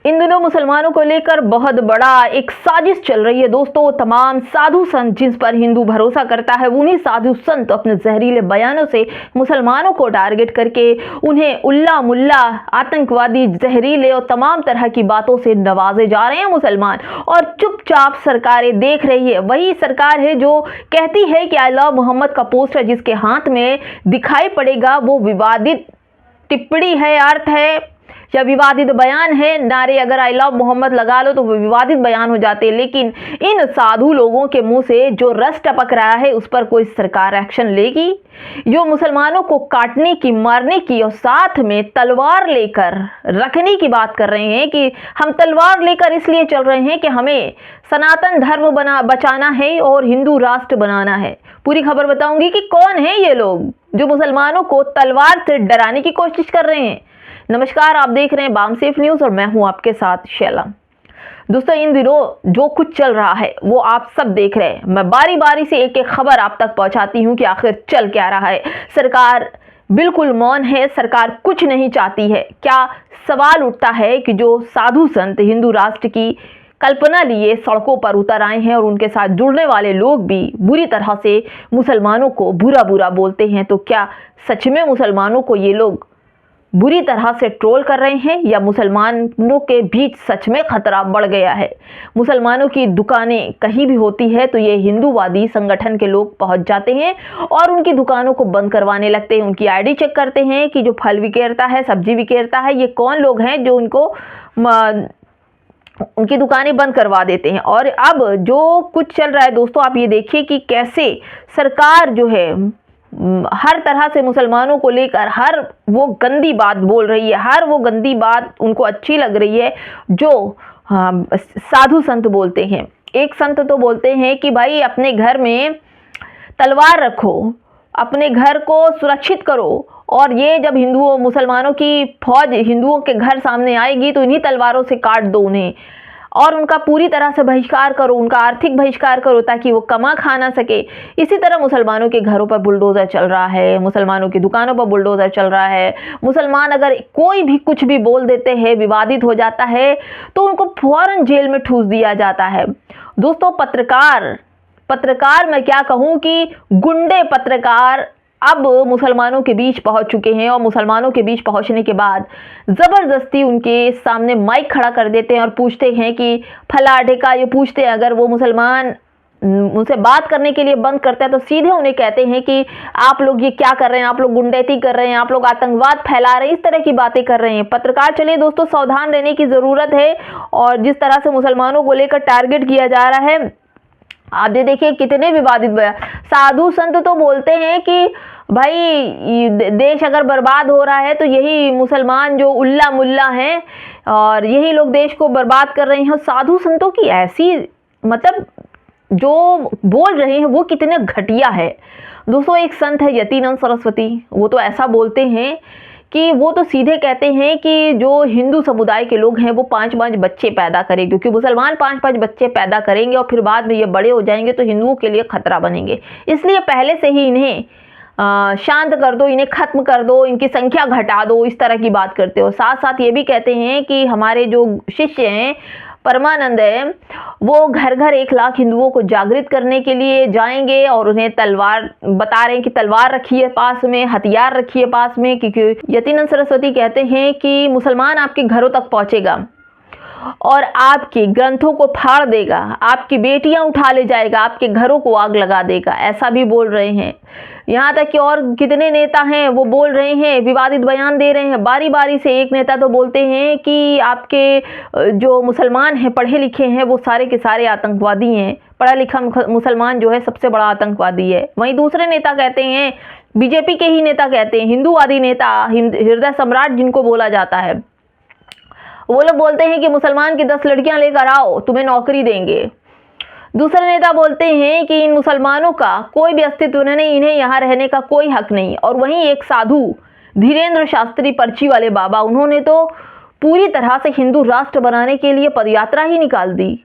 इन दिनों मुसलमानों को लेकर बहुत बड़ा एक साजिश चल रही है दोस्तों। तमाम साधु संत जिस पर हिंदू भरोसा करता है, उन्हीं साधु संत अपने जहरीले बयानों से मुसलमानों को टारगेट करके उन्हें उल्ला मुल्ला, आतंकवादी, जहरीले और तमाम तरह की बातों से नवाजे जा रहे हैं मुसलमान। और चुपचाप सरकारें देख रही है। वही सरकार है जो कहती है कि आई लव मोहम्मद का पोस्टर जिसके हाथ में दिखाई पड़ेगा वो विवादित टिप्पणी है, अर्थ है या विवादित बयान है। नारे अगर आई लव मोहम्मद लगा लो तो वो विवादित बयान हो जाते हैं। लेकिन इन साधु लोगों के मुंह से जो रस टपक रहा है उस पर कोई सरकार एक्शन लेगी? जो मुसलमानों को काटने की, मारने की और साथ में तलवार लेकर रखने की बात कर रहे हैं कि हम तलवार लेकर इसलिए चल रहे हैं कि हमें सनातन धर्म बचाना है और हिंदू राष्ट्र बनाना है। पूरी खबर बताऊंगी कि कौन है ये लोग जो मुसलमानों को तलवार से डराने की कोशिश कर रहे हैं। नमस्कार, आप देख रहे हैं बामसेफ न्यूज़ और मैं हूं आपके साथ शैला। दोस्तों, इन दिनों जो कुछ चल रहा है वो आप सब देख रहे हैं। मैं बारी बारी से एक एक खबर आप तक पहुंचाती हूं कि आखिर चल क्या रहा है। सरकार बिल्कुल मौन है, सरकार कुछ नहीं चाहती है। क्या सवाल उठता है कि जो साधु संत हिंदू राष्ट्र की कल्पना लिए सड़कों पर उतर आए हैं और उनके साथ जुड़ने वाले लोग भी बुरी तरह से मुसलमानों को बुरा बुरा बोलते हैं, तो क्या सच में मुसलमानों को ये लोग बुरी तरह से ट्रोल कर रहे हैं या मुसलमानों के बीच सच में खतरा बढ़ गया है? मुसलमानों की दुकानें कहीं भी होती है तो ये हिंदूवादी संगठन के लोग पहुंच जाते हैं और उनकी दुकानों को बंद करवाने लगते हैं। उनकी आईडी चेक करते हैं कि जो फल विक्रेता है, सब्जी विक्रेता है, ये कौन लोग हैं जो उनको उनकी दुकानें बंद करवा देते हैं। और अब जो कुछ चल रहा है दोस्तों, आप ये देखिए कि कैसे सरकार जो है हर तरह से मुसलमानों को लेकर हर वो गंदी बात बोल रही है, हर वो गंदी बात उनको अच्छी लग रही है जो साधु संत बोलते हैं। एक संत तो बोलते हैं कि भाई अपने घर में तलवार रखो, अपने घर को सुरक्षित करो, और ये जब हिंदुओं मुसलमानों की फौज हिंदुओं के घर सामने आएगी तो इन्हीं तलवारों से काट दो उन्हें और उनका पूरी तरह से बहिष्कार करो, उनका आर्थिक बहिष्कार करो ताकि वो कमा खा ना सके। इसी तरह मुसलमानों के घरों पर बुलडोज़र चल रहा है, मुसलमानों की दुकानों पर बुलडोज़र चल रहा है। मुसलमान अगर कोई भी कुछ भी बोल देते हैं, विवादित हो जाता है तो उनको फौरन जेल में ठूस दिया जाता है। दोस्तों, पत्रकार मैं क्या कहूँ कि गुंडे पत्रकार अब मुसलमानों के बीच पहुंच चुके हैं और मुसलमानों के बीच पहुंचने के बाद ज़बरदस्ती उनके सामने माइक खड़ा कर देते हैं और पूछते हैं कि फला ढेका, ये पूछते हैं। अगर वो मुसलमान उनसे बात करने के लिए बंद करते हैं तो सीधे उन्हें कहते हैं कि आप लोग ये क्या कर रहे हैं, आप लोग गुंडैती कर रहे हैं, आप लोग आतंकवाद फैला रहे हैं, इस तरह की बातें कर रहे हैं। पत्रकार चलिए दोस्तों, सावधान रहने की ज़रूरत है। और जिस तरह से मुसलमानों को लेकर टारगेट किया जा रहा है, आप ये देखिए कितने विवादित साधु संत तो बोलते हैं कि भाई देश अगर बर्बाद हो रहा है तो यही मुसलमान जो उल्ला मुल्ला हैं और यही लोग देश को बर्बाद कर रहे हैं। साधु संतों की ऐसी मतलब जो बोल रहे हैं वो कितने घटिया है दोस्तों। एक संत है यतीनंद सरस्वती, वो तो ऐसा बोलते हैं कि वो तो सीधे कहते हैं कि जो हिंदू समुदाय के लोग हैं वो 5-5 बच्चे पैदा करें, क्योंकि मुसलमान 5-5 बच्चे पैदा करेंगे और फिर बाद में ये बड़े हो जाएंगे तो हिंदुओं के लिए खतरा बनेंगे। इसलिए पहले से ही इन्हें शांत कर दो, इन्हें खत्म कर दो, इनकी संख्या घटा दो, इस तरह की बात करते हो। साथ साथ ये भी कहते हैं कि हमारे जो शिष्य हैं परमानंद है, वो घर घर 1 लाख हिंदुओं को जागृत करने के लिए जाएंगे और उन्हें तलवार बता रहे हैं कि तलवार रखिए पास में, हथियार रखिए पास में, क्योंकि यतीनंद सरस्वती कहते हैं कि मुसलमान आपके घरों तक पहुंचेगा और आपके ग्रंथों को फाड़ देगा, आपकी बेटियां उठा ले जाएगा, आपके घरों को आग लगा देगा, ऐसा भी बोल रहे हैं। यहाँ तक कि और कितने नेता हैं वो बोल रहे हैं, विवादित बयान दे रहे हैं। बारी बारी से एक नेता तो बोलते हैं कि आपके जो मुसलमान हैं, पढ़े लिखे हैं, वो सारे के सारे आतंकवादी हैं। पढ़ा लिखा मुसलमान जो है सबसे बड़ा आतंकवादी है। वहीं दूसरे नेता कहते हैं, बीजेपी के ही नेता कहते हैं, हिंदूवादी नेता, हृदय सम्राट जिनको बोला जाता है, वो लोग बोलते हैं कि मुसलमान की 10 लड़कियां लेकर आओ, तुम्हें नौकरी देंगे। दूसरे नेता बोलते हैं कि इन मुसलमानों का कोई भी अस्तित्व नहीं, इन्हें यहाँ रहने का कोई हक नहीं। और वहीं एक साधु धीरेन्द्र शास्त्री, पर्ची वाले बाबा, उन्होंने तो पूरी तरह से हिंदू राष्ट्र बनाने के लिए पदयात्रा ही निकाल दी,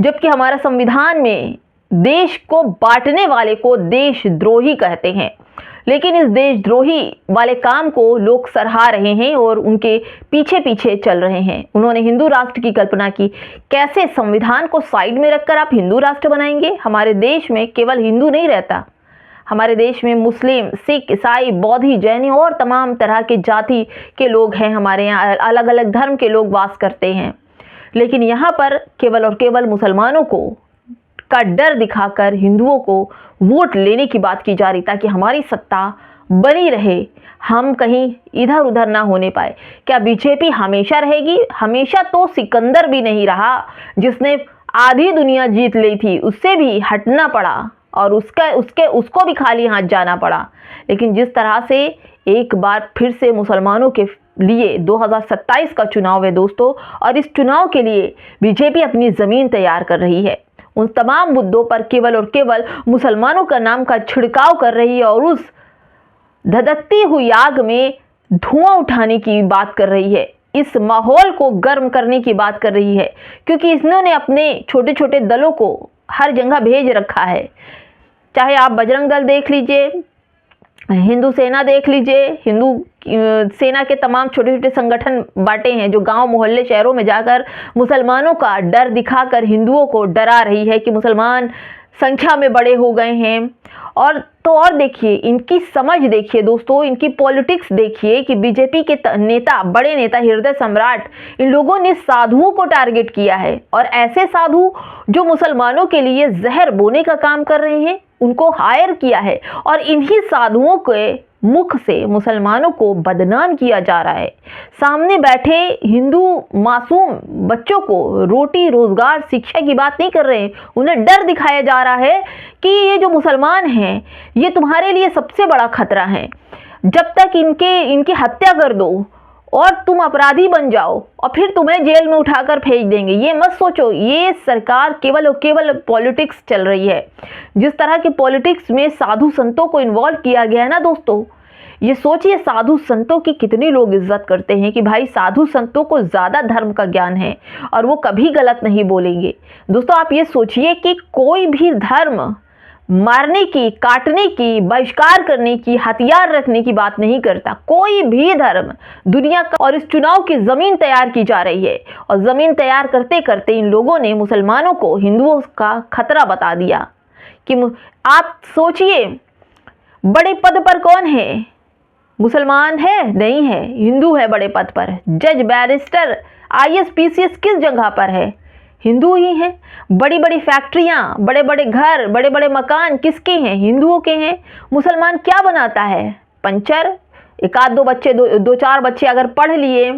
जबकि हमारा संविधान में देश को बांटने वाले को देशद्रोही कहते हैं। लेकिन इस देशद्रोही वाले काम को लोग सराह रहे हैं और उनके पीछे पीछे चल रहे हैं। उन्होंने हिंदू राष्ट्र की कल्पना की। कैसे संविधान को साइड में रखकर आप हिंदू राष्ट्र बनाएंगे? हमारे देश में केवल हिंदू नहीं रहता, हमारे देश में मुस्लिम, सिख, ईसाई, बौद्धी, जैनी और तमाम तरह के जाति के लोग हैं। हमारे यहाँ अलग अलग धर्म के लोग वास करते हैं, लेकिन यहाँ पर केवल और केवल मुसलमानों को का डर दिखाकर हिंदुओं को वोट लेने की बात की जा रही, ताकि हमारी सत्ता बनी रहे, हम कहीं इधर उधर ना होने पाए। क्या बीजेपी हमेशा रहेगी? हमेशा तो सिकंदर भी नहीं रहा, जिसने आधी दुनिया जीत ली थी, उससे भी हटना पड़ा और उसको भी खाली हाथ जाना पड़ा। लेकिन जिस तरह से एक बार फिर से मुसलमानों के लिए 2027 का चुनाव है दोस्तों, और इस चुनाव के लिए बीजेपी अपनी ज़मीन तैयार कर रही है। उन तमाम मुद्दों पर केवल और केवल मुसलमानों का नाम का छिड़काव कर रही है और उस धधकती हुई आग में धुआं उठाने की बात कर रही है, इस माहौल को गर्म करने की बात कर रही है, क्योंकि इन्होंने अपने छोटे छोटे दलों को हर जगह भेज रखा है। चाहे आप बजरंग दल देख लीजिए, हिंदू सेना देख लीजिए, हिंदू सेना के तमाम छोटे छोटे संगठन बांटे हैं, जो गांव मोहल्ले शहरों में जाकर मुसलमानों का डर दिखाकर हिंदुओं को डरा रही है कि मुसलमान संख्या में बड़े हो गए हैं। और देखिए इनकी समझ, देखिए दोस्तों इनकी पॉलिटिक्स देखिए कि बीजेपी के नेता, बड़े नेता, हृदय सम्राट, इन लोगों ने साधुओं को टारगेट किया है, और ऐसे साधु जो मुसलमानों के लिए जहर बोने का काम कर रहे हैं, उनको हायर किया है, और इन्हीं साधुओं के मुख से मुसलमानों को बदनाम किया जा रहा है। सामने बैठे हिंदू मासूम बच्चों को रोटी, रोजगार, शिक्षा की बात नहीं कर रहे हैं, उन्हें डर दिखाया जा रहा है कि ये जो मुसलमान हैं ये तुम्हारे लिए सबसे बड़ा खतरा है। जब तक इनकी हत्या कर दो और तुम अपराधी बन जाओ और फिर तुम्हें जेल में उठाकर भेज देंगे, ये मत सोचो। ये सरकार केवल और केवल पॉलिटिक्स चल रही है। जिस तरह के पॉलिटिक्स में साधु संतों को इन्वॉल्व किया गया है ना दोस्तों, ये सोचिए साधु संतों की कितनी लोग इज्जत करते हैं कि भाई साधु संतों को ज़्यादा धर्म का ज्ञान है और वो कभी गलत नहीं बोलेंगे। दोस्तों आप ये सोचिए कि कोई भी धर्म मारने की, काटने की, बहिष्कार करने की, हथियार रखने की बात नहीं करता, कोई भी धर्म दुनिया का। और इस चुनाव की जमीन तैयार की जा रही है, और जमीन तैयार करते करते इन लोगों ने मुसलमानों को हिंदुओं का खतरा बता दिया। कि आप सोचिए बड़े पद पर कौन है? मुसलमान है? नहीं है, हिंदू है बड़े पद पर। जज, बैरिस्टर, IAS, PCS किस जगह पर है? हिंदू ही हैं। बड़ी बड़ी फैक्ट्रियां, बड़े बड़े घर, बड़े बड़े मकान किसके हैं? हिंदुओं के हैं। मुसलमान क्या बनाता है? पंचर। एक आध दो बच्चे, दो चार बच्चे अगर पढ़ लिए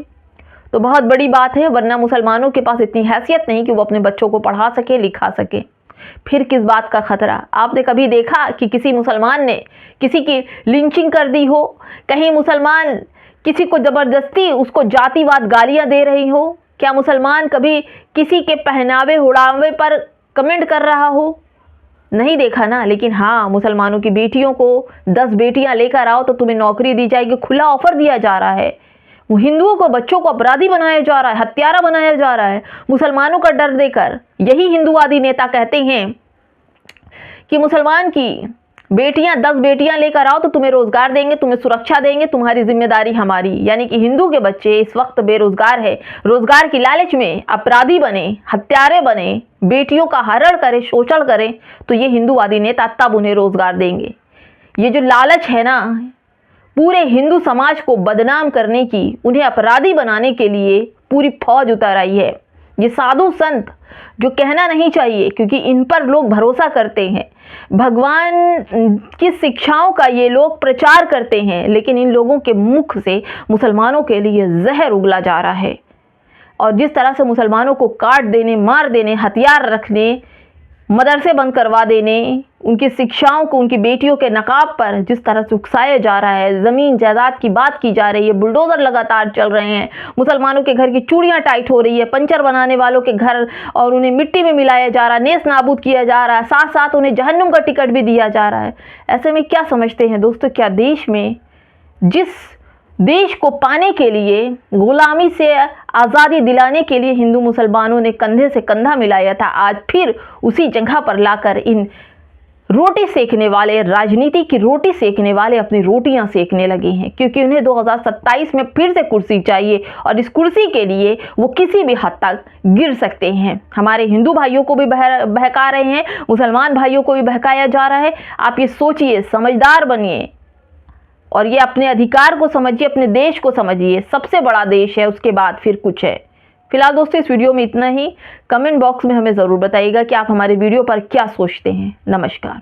तो बहुत बड़ी बात है, वरना मुसलमानों के पास इतनी हैसियत नहीं कि वो अपने बच्चों को पढ़ा सके, लिखा सके। फिर किस बात का खतरा? आपने कभी देखा कि किसी मुसलमान ने किसी की लिंचिंग कर दी हो? कहीं मुसलमान किसी को जबरदस्ती उसको जातिवाद गालियां दे रही हो? क्या मुसलमान कभी किसी के पहनावे उड़ावे पर कमेंट कर रहा हो? नहीं देखा ना। लेकिन हाँ, मुसलमानों की बेटियों को 10 बेटियां लेकर आओ तो तुम्हें नौकरी दी जाएगी, खुला ऑफर दिया जा रहा है। हिंदुओं को, बच्चों को अपराधी बनाया जा रहा है, हत्यारा बनाया जा रहा है मुसलमानों का डर देकर। यही हिंदुवादी नेता कहते हैं कि मुसलमान की बेटियां, 10 बेटियां लेकर आओ तो तुम्हें रोजगार देंगे, तुम्हें सुरक्षा देंगे, तुम्हारी जिम्मेदारी हमारी। यानी कि हिंदू के बच्चे इस वक्त बेरोजगार है, रोजगार की लालच में अपराधी बने, हत्यारे बने, बेटियों का हरण करे, शोषण करें, तो ये हिंदूवादी नेता तब उन्हें रोजगार देंगे। ये जो लालच है ना पूरे हिंदू समाज को बदनाम करने की, उन्हें अपराधी बनाने के लिए पूरी फौज उतर आई है। ये साधु संत जो कहना नहीं चाहिए, क्योंकि इन पर लोग भरोसा करते हैं, भगवान की शिक्षाओं का ये लोग प्रचार करते हैं, लेकिन इन लोगों के मुख से मुसलमानों के लिए जहर उगला जा रहा है। और जिस तरह से मुसलमानों को काट देने, मार देने, हथियार रखने, मदरसे बंद करवा देने, उनकी शिक्षाओं को, उनकी बेटियों के नकाब पर जिस तरह से उकसाया जा रहा है, ज़मीन जायदाद की बात की जा रही है, बुलडोज़र लगातार चल रहे हैं, मुसलमानों के घर की चूड़ियाँ टाइट हो रही है, पंचर बनाने वालों के घर और उन्हें मिट्टी में मिलाया जा रहा है, नेस नाबूद किया जा रहा है, साथ साथ उन्हें जहन्नुम का टिकट भी दिया जा रहा है। ऐसे में क्या समझते हैं दोस्तों, क्या देश में, जिस देश को पाने के लिए, गुलामी से आज़ादी दिलाने के लिए हिंदू मुसलमानों ने कंधे से कंधा मिलाया था, आज फिर उसी जगह पर लाकर इन रोटी सेकने वाले, राजनीति की रोटी सेकने वाले अपनी रोटियां सेकने लगे हैं, क्योंकि उन्हें 2027 में फिर से कुर्सी चाहिए और इस कुर्सी के लिए वो किसी भी हद तक गिर सकते हैं। हमारे हिंदू भाइयों को भी बहका रहे हैं, मुसलमान भाइयों को भी बहकाया जा रहा है। आप ये सोचिए, समझदार बनिए और ये अपने अधिकार को समझिए, अपने देश को समझिए। सबसे बड़ा देश है, उसके बाद फिर कुछ है। फिलहाल दोस्तों इस वीडियो में इतना ही। कमेंट बॉक्स में हमें ज़रूर बताइएगा कि आप हमारे वीडियो पर क्या सोचते हैं। नमस्कार।